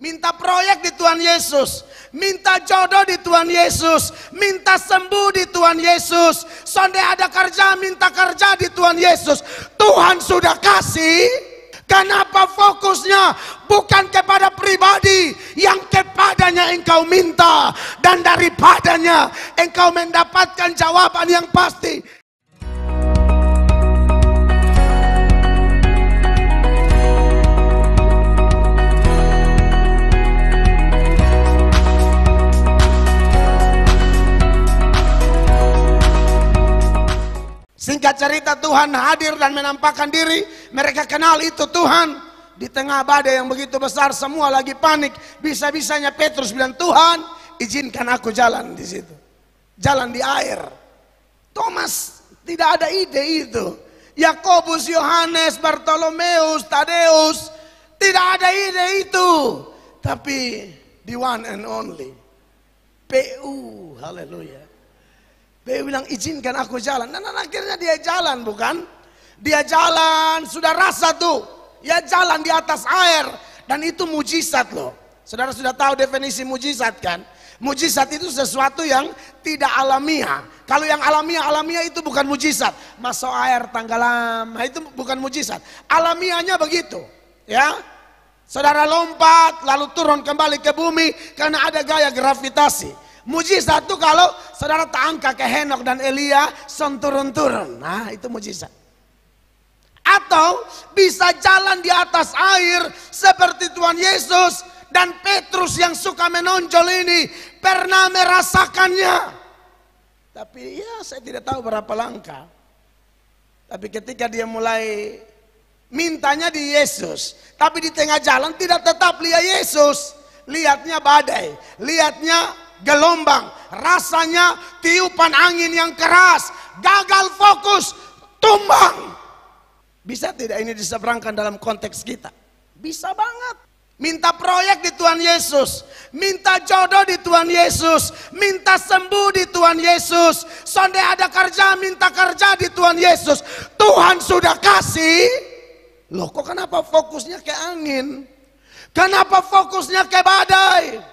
Minta proyek di Tuhan Yesus, minta jodoh di Tuhan Yesus, minta sembuh di Tuhan Yesus. Sonde ada kerja, minta kerja di Tuhan Yesus. Tuhan sudah kasih. Kenapa fokusnya bukan kepada pribadi, yang kepadanya engkau minta dan daripadanya engkau mendapatkan jawaban yang pasti. Singkat cerita, Tuhan hadir dan menampakkan diri. Mereka kenal itu Tuhan. Di tengah badai yang begitu besar, semua lagi panik. Bisa-bisanya Petrus bilang, Tuhan izinkan aku jalan di situ. Jalan di air. Thomas tidak ada ide itu. Yakobus, Yohanes, Bartolomeus, Tadeus, tidak ada ide itu. Tapi the one and only PU, haleluya. Dia bilang izinkan aku jalan. Dan akhirnya dia jalan, bukan? Dia jalan, sudah rasa tuh. Ya jalan di atas air. Dan itu mujizat loh. Saudara sudah tahu definisi mujizat kan? Mujizat itu sesuatu yang tidak alamiah. Kalau yang alamiah itu bukan mujizat. Masuk air tenggelam, itu bukan mujizat. Alamiahnya begitu. Ya, saudara lompat lalu turun kembali ke bumi karena ada gaya gravitasi. Mujizat itu kalau saudara tangka ke Henok dan Elia turun-turun. Nah itu mujizat. Atau bisa jalan di atas air seperti Tuhan Yesus. Dan Petrus yang suka menonjol ini pernah merasakannya. Tapi ya saya tidak tahu berapa langkah. Tapi ketika dia mulai mintanya di Yesus. Tapi di tengah jalan tidak tetap lihat Yesus. Lihatnya badai. Lihatnya gelombang, rasanya tiupan angin yang keras, gagal fokus, tumbang. Bisa tidak ini diseberangkan dalam konteks kita? Bisa banget. Minta proyek di Tuhan Yesus, minta jodoh di Tuhan Yesus, minta sembuh di Tuhan Yesus. Sonde ada kerja, minta kerja di Tuhan Yesus. Tuhan sudah kasih. Loh kok kenapa fokusnya ke angin? Kenapa fokusnya ke badai?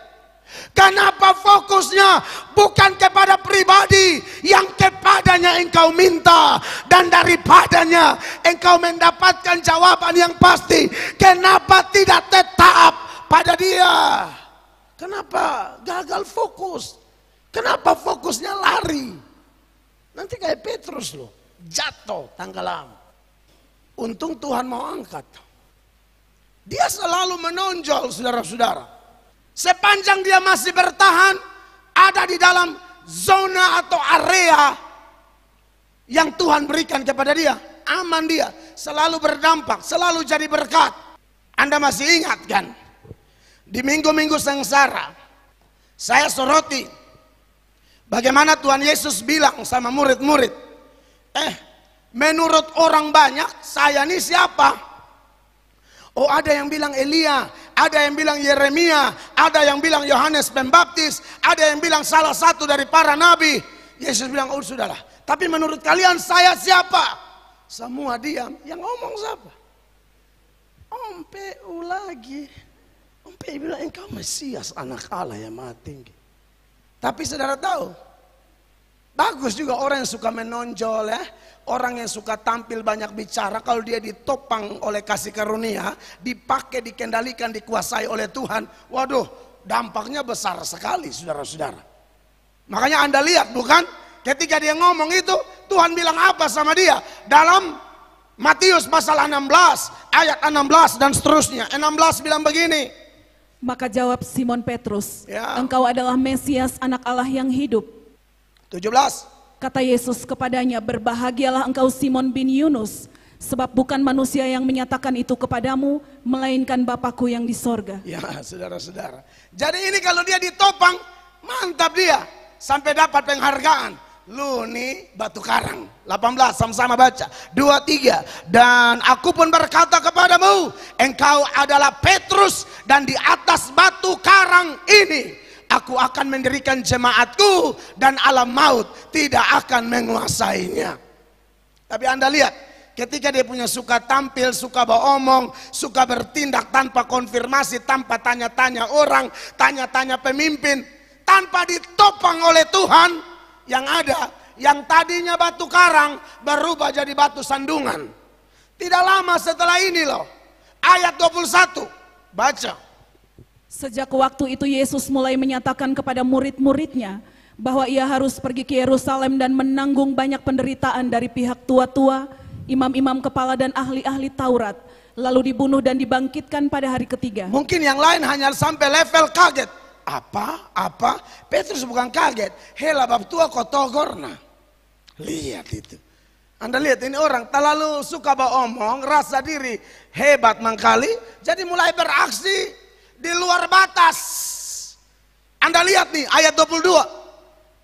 Kenapa fokusnya bukan kepada pribadi, yang kepadanya engkau minta dan daripadanya engkau mendapatkan jawaban yang pasti? Kenapa tidak tetap pada dia? Kenapa gagal fokus? Kenapa fokusnya lari? Nanti kayak Petrus loh, jatuh tenggelam. Untung Tuhan mau angkat. Dia selalu menonjol, saudara-saudara. Sepanjang dia masih bertahan ada di dalam zona atau area yang Tuhan berikan kepada dia, aman dia, selalu berdampak, selalu jadi berkat. Anda masih ingat kan? Di minggu-minggu sengsara, saya soroti bagaimana Tuhan Yesus bilang sama murid-murid, menurut orang banyak saya ini siapa? Oh ada yang bilang Elia, ada yang bilang Yeremia, ada yang bilang Yohanes Pembaptis, ada yang bilang salah satu dari para nabi. Yesus bilang, oh sudahlah. Tapi menurut kalian saya siapa? Semua diam. Yang ngomong siapa? Om PU lagi. Om PU bilang engkau Mesias, anak Allah yang maha tinggi. Tapi saudara tahu, bagus juga orang yang suka menonjol ya. Orang yang suka tampil banyak bicara, kalau dia ditopang oleh kasih karunia, dipakai, dikendalikan, dikuasai oleh Tuhan, waduh dampaknya besar sekali saudara-saudara. Makanya Anda lihat bukan, ketika dia ngomong itu Tuhan bilang apa sama dia? Dalam Matius pasal 16 ayat 16 dan seterusnya. 16 bilang begini. Maka jawab Simon Petrus, ya. Engkau adalah Mesias, anak Allah yang hidup. 17. Kata Yesus kepadanya, berbahagialah engkau Simon bin Yunus, sebab bukan manusia yang menyatakan itu kepadamu, melainkan Bapakku yang di sorga. Ya saudara-saudara. Jadi ini kalau dia ditopang, mantap dia. Sampai dapat penghargaan. Lu nih batu karang. 18 sama-sama baca. 23. Dan aku pun berkata kepadamu, engkau adalah Petrus, dan di atas batu karang ini aku akan mendirikan jemaatku, dan alam maut tidak akan menguasainya. Tapi Anda lihat, Ketika dia punya suka tampil, suka beromong, suka bertindak tanpa konfirmasi, tanpa tanya-tanya orang, tanya-tanya pemimpin, tanpa ditopang oleh Tuhan, yang ada, yang tadinya batu karang berubah jadi batu sandungan. Tidak lama setelah ini loh, ayat 21, baca. Sejak waktu itu Yesus mulai menyatakan kepada murid-muridnya bahwa ia harus pergi ke Yerusalem dan menanggung banyak penderitaan dari pihak tua-tua, imam-imam kepala dan ahli-ahli Taurat, lalu dibunuh dan dibangkitkan pada hari ketiga. Mungkin yang lain hanya sampai level kaget. Apa? Petrus bukan kaget. Hela bab tua kotogorna. Lihat itu. Anda lihat ini orang terlalu suka beromong, rasa diri hebat mangkali, jadi mulai beraksi di luar batas. Anda lihat nih ayat 22.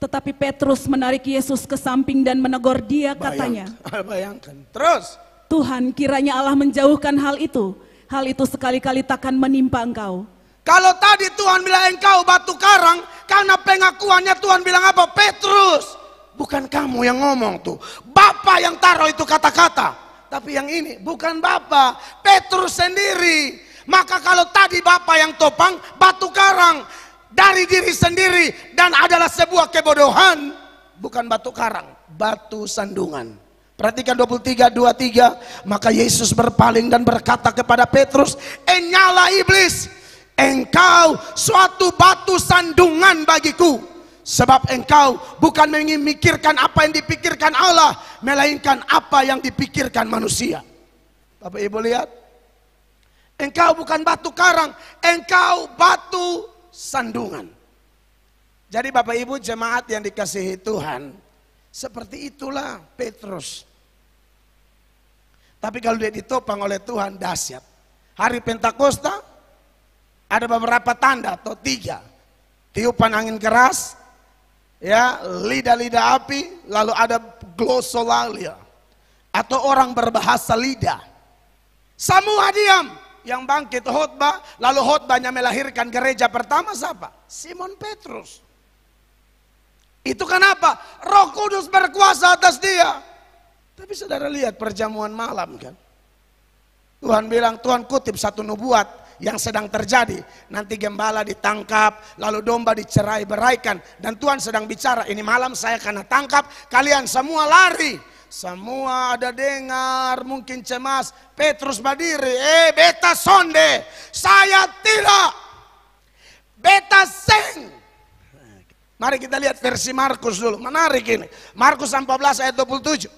Tetapi Petrus menarik Yesus ke samping dan menegur dia, katanya, bayangkan. Terus, Tuhan, kiranya Allah menjauhkan hal itu. Hal itu sekali-kali takkan menimpa engkau. kalau tadi Tuhan bilang engkau batu karang, karena pengakuannya Tuhan bilang apa? Petrus, bukan kamu yang ngomong tuh. Bapa yang taruh itu kata-kata. Tapi yang ini bukan Bapa, Petrus sendiri. Maka kalau tadi Bapa yang topang, batu karang dari diri sendiri dan adalah sebuah kebodohan, bukan batu karang, batu sandungan. Perhatikan 23:23, maka Yesus berpaling dan berkata kepada Petrus, "Enyala iblis, engkau suatu batu sandungan bagiku, sebab engkau bukan memikirkan apa yang dipikirkan Allah, melainkan apa yang dipikirkan manusia." Bapak Ibu lihat, engkau bukan batu karang, engkau batu sandungan. Jadi Bapak Ibu jemaat yang dikasihi Tuhan, seperti itulah Petrus. Tapi kalau dia ditopang oleh Tuhan, dahsyat. Hari Pentakosta ada beberapa tanda atau 3. Tiupan angin keras, ya, lidah-lidah api, lalu ada glosolalia atau orang berbahasa lidah. Semua diam. Yang bangkit khotbah, lalu khotbahnya melahirkan gereja pertama siapa? Simon Petrus. Itu kenapa? Roh Kudus berkuasa atas dia. Tapi saudara lihat perjamuan malam kan. Tuhan bilang, Tuhan kutip satu nubuat yang sedang terjadi. Nanti gembala ditangkap, lalu domba dicerai beraikan. Dan Tuhan sedang bicara, ini malam saya akan tangkap, kalian semua lari. Semua ada dengar, mungkin cemas. Petrus berdiri, beta sonde, saya tidak. Beta seng. Mari kita lihat versi Markus dulu, menarik ini. Markus 14 ayat 27.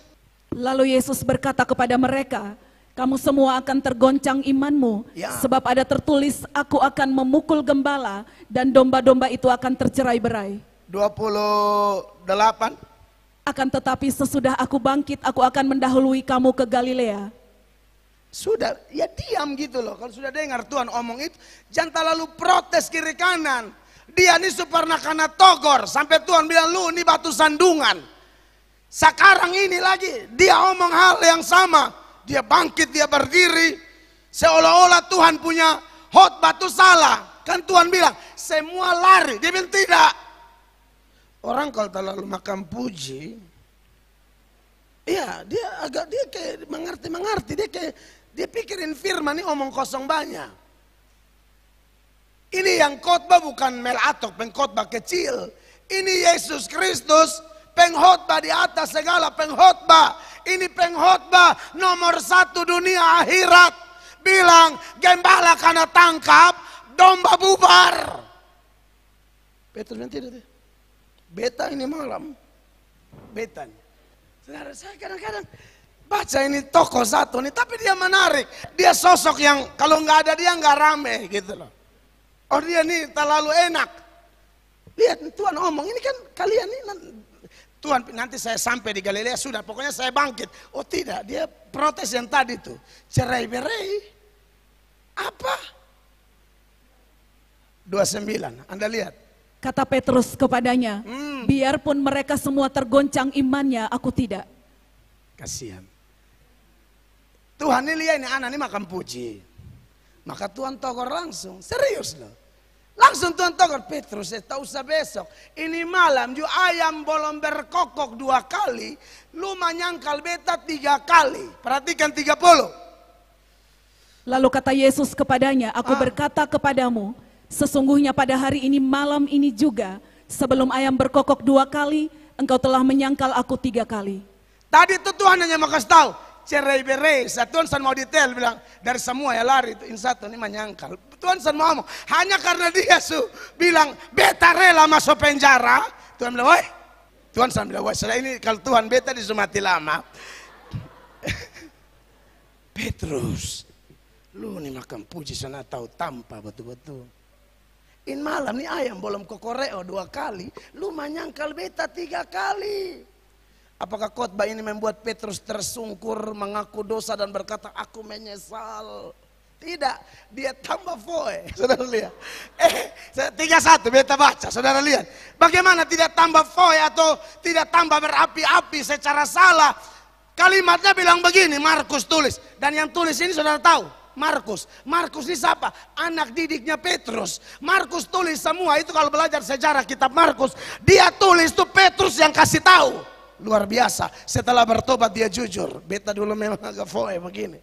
Lalu Yesus berkata kepada mereka, kamu semua akan tergoncang imanmu, Ya. sebab ada tertulis, aku akan memukul gembala dan domba-domba itu akan tercerai-berai. 28. Akan tetapi sesudah aku bangkit, aku akan mendahului kamu ke Galilea. Sudah, ya diam gitu loh. Kalau sudah dengar Tuhan omong itu, jangan terlalu protes kiri kanan. Dia ini pernah kena togor, sampai Tuhan bilang, lu ini batu sandungan. Sekarang ini lagi, dia omong hal yang sama. Dia bangkit, dia berdiri, seolah-olah Tuhan punya khotbah itu salah. Kan Tuhan bilang, semua lari. Dia bilang tidak. Orang kalau terlalu makan puji, ya dia kayak mengerti, dia pikirin firman ini omong kosong banyak. Ini yang khotbah bukan Melatok, pengkhotbah kecil. Ini Yesus Kristus, pengkhotbah di atas segala pengkhotbah. Ini pengkhotbah nomor 1 dunia akhirat. Bilang gembala karena tangkap, domba bubar. Petrus nanti itu. Beta ini malam, beta. Saudara saya kadang-kadang baca ini tokoh satu nih, tapi dia menarik. Dia sosok yang kalau nggak ada dia nggak rame gitu loh. Oh dia nih terlalu enak. Lihat Tuhan ngomong ini kan kalian ini Tuhan nanti saya sampai di Galilea sudah pokoknya saya bangkit. Oh tidak, dia protes yang tadi tuh cerai-berai. Apa? 29, Anda lihat. Kata Petrus kepadanya, biarpun mereka semua tergoncang imannya, aku tidak. Kasihan. Tuhan ini lihat ini anak ini makan puji. Maka Tuhan togor langsung, serius loh. Langsung Tuhan tegur, Petrus, tak usah besok. Ini malam juga ayam belum berkokok 2 kali. Lu menyangkal beta 3 kali. Perhatikan 30. Lalu kata Yesus kepadanya, aku berkata kepadamu, sesungguhnya pada hari ini malam ini juga, sebelum ayam berkokok 2 kali, engkau telah menyangkal aku 3 kali. Tadi itu Tuhan hanya mau kasih tahu, cerai beres. Tuhan mau detail bilang, dari semua ya lari itu, ini satu ini menyangkal. Tuhan mau ngomong, hanya karena dia bilang, beta rela masuk penjara. Tuhan bilang, woi. Tuhan bilang, woi, setelah ini kalau Tuhan beta disuruh mati lama. Petrus, lu nih makan puji sana tahu tanpa betul-betul. In malam nih ayam belum kokoreo 2 kali, lu menyangkal beta 3 kali. Apakah khotbah ini membuat Petrus tersungkur, mengaku dosa dan berkata, aku menyesal? Tidak, dia tambah foe. Saudara lihat. 31 beta baca, saudara lihat. Bagaimana tidak tambah foe atau tidak tambah berapi-api secara salah. Kalimatnya bilang begini, Markus tulis. Dan yang tulis ini saudara tahu, Markus. Markus ini siapa? Anak didiknya Petrus. Markus tulis semua itu kalau belajar sejarah kitab Markus. Dia tulis tuh Petrus yang kasih tahu. Luar biasa. Setelah bertobat dia jujur. Beta dulu memang agak foe begini.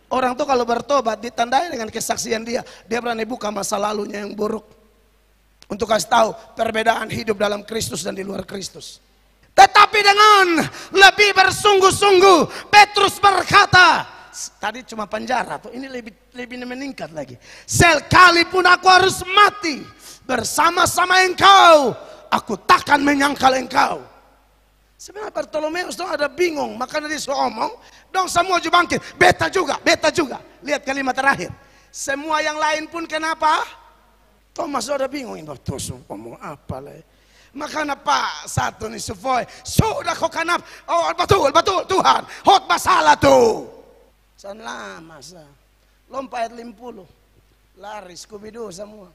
Orang tuh kalau bertobat ditandai dengan kesaksian dia. Dia berani buka masa lalunya yang buruk. Untuk kasih tahu perbedaan hidup dalam Kristus dan di luar Kristus. Tetapi dengan lebih bersungguh-sungguh Petrus berkata, tadi cuma penjara tuh, ini lebih meningkat lagi. Sekalipun aku harus mati bersama-sama engkau, aku takkan menyangkal engkau. Sebenarnya Bartolomeus tuh ada bingung, makanya dia omong, dong semua juga bangkit, beta juga. Lihat kalimat terakhir. Semua yang lain pun kenapa? Thomas ada bingung, ini terus ngomong apa lah. Makanya Pak satu nih sufoi, sudah kok kenapa? Oh betul Tuhan, khotbah salah tuh. San lama sa, lompat 50, lari Scooby-Doo semua.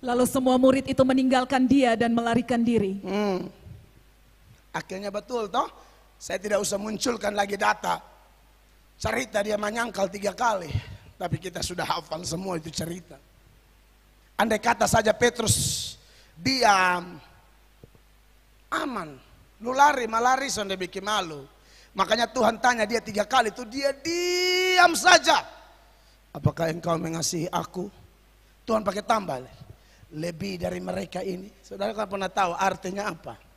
Lalu semua murid itu meninggalkan dia dan melarikan diri. Akhirnya betul toh, saya tidak usah munculkan lagi data. Cerita dia menyangkal 3 kali, tapi kita sudah hafal semua itu cerita. Andai kata saja Petrus diam, aman. Lu lari, malari sonde bikin malu. Makanya Tuhan tanya dia 3 kali itu dia diam saja. Apakah engkau mengasihi aku? Tuhan pakai tambah, lebih dari mereka ini. Saudara kan pernah tahu artinya apa?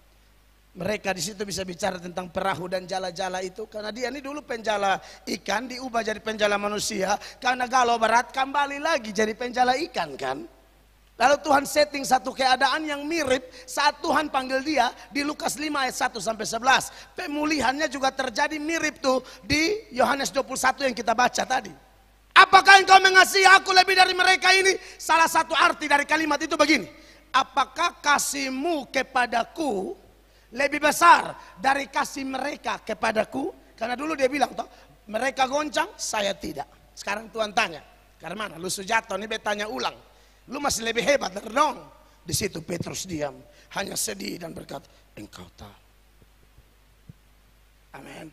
Mereka di situ bisa bicara tentang perahu dan jala-jala itu. Karena dia ini dulu penjala ikan, diubah jadi penjala manusia. Karena galau berat kembali lagi jadi penjala ikan kan. Lalu Tuhan setting satu keadaan yang mirip saat Tuhan panggil dia di Lukas 5 ayat 1 sampai 11. Pemulihannya juga terjadi mirip tuh di Yohanes 21 yang kita baca tadi. Apakah engkau mengasihi aku lebih dari mereka ini? Salah satu arti dari kalimat itu begini. Apakah kasihmu kepadaku lebih besar dari kasih mereka kepadaku? Karena dulu dia bilang toh, mereka goncang, saya tidak. Sekarang Tuhan tanya, karena mana? Lu sujatuh, ini betanya ulang. Lu masih lebih hebat dari dong. Di situ Petrus diam, hanya sedih dan berkata, engkau tahu. Amin.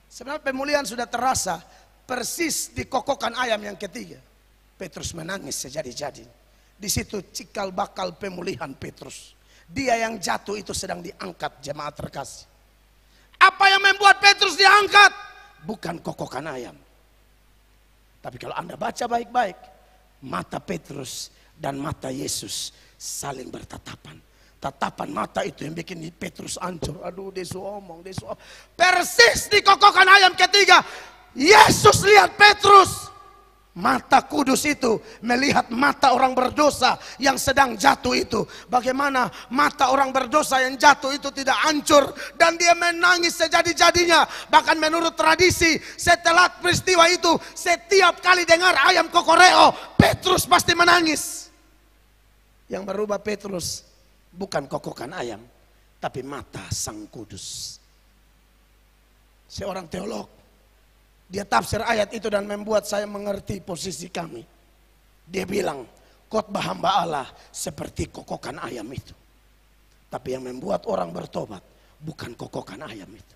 Sebenarnya pemulihan sudah terasa persis di kokokan ayam yang ketiga. Petrus menangis sejadi-jadi. Di situ cikal bakal pemulihan Petrus. Dia yang jatuh itu sedang diangkat, jemaat terkasih. Apa yang membuat Petrus diangkat? Bukan kokokan ayam. Tapi kalau Anda baca baik-baik, mata Petrus dan mata Yesus saling bertatapan. Tatapan mata itu yang bikin Petrus hancur. Aduh, desu omong. Persis di kokokan ayam ketiga, Yesus lihat Petrus. Mata kudus itu melihat mata orang berdosa yang sedang jatuh itu. Bagaimana mata orang berdosa yang jatuh itu tidak hancur. Dan dia menangis sejadi-jadinya. Bahkan menurut tradisi setelah peristiwa itu, setiap kali dengar ayam kokoreo, Petrus pasti menangis. Yang berubah Petrus bukan kokokan ayam, tapi mata Sang Kudus. Seorang teolog, dia tafsir ayat itu dan membuat saya mengerti posisi kami. Dia bilang, khotbah hamba Allah seperti kokokan ayam itu. Tapi yang membuat orang bertobat bukan kokokan ayam itu.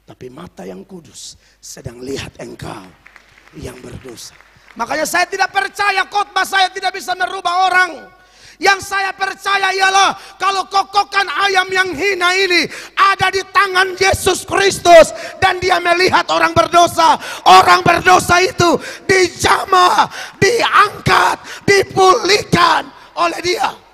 Tapi mata yang kudus sedang lihat engkau yang berdosa. Makanya saya tidak percaya khotbah saya tidak bisa merubah orang. Yang saya percaya ialah kalau kokokan ayam yang hina ini ada di tangan Yesus Kristus dan dia melihat orang berdosa. Orang berdosa itu dijamah, diangkat, dipulihkan oleh dia.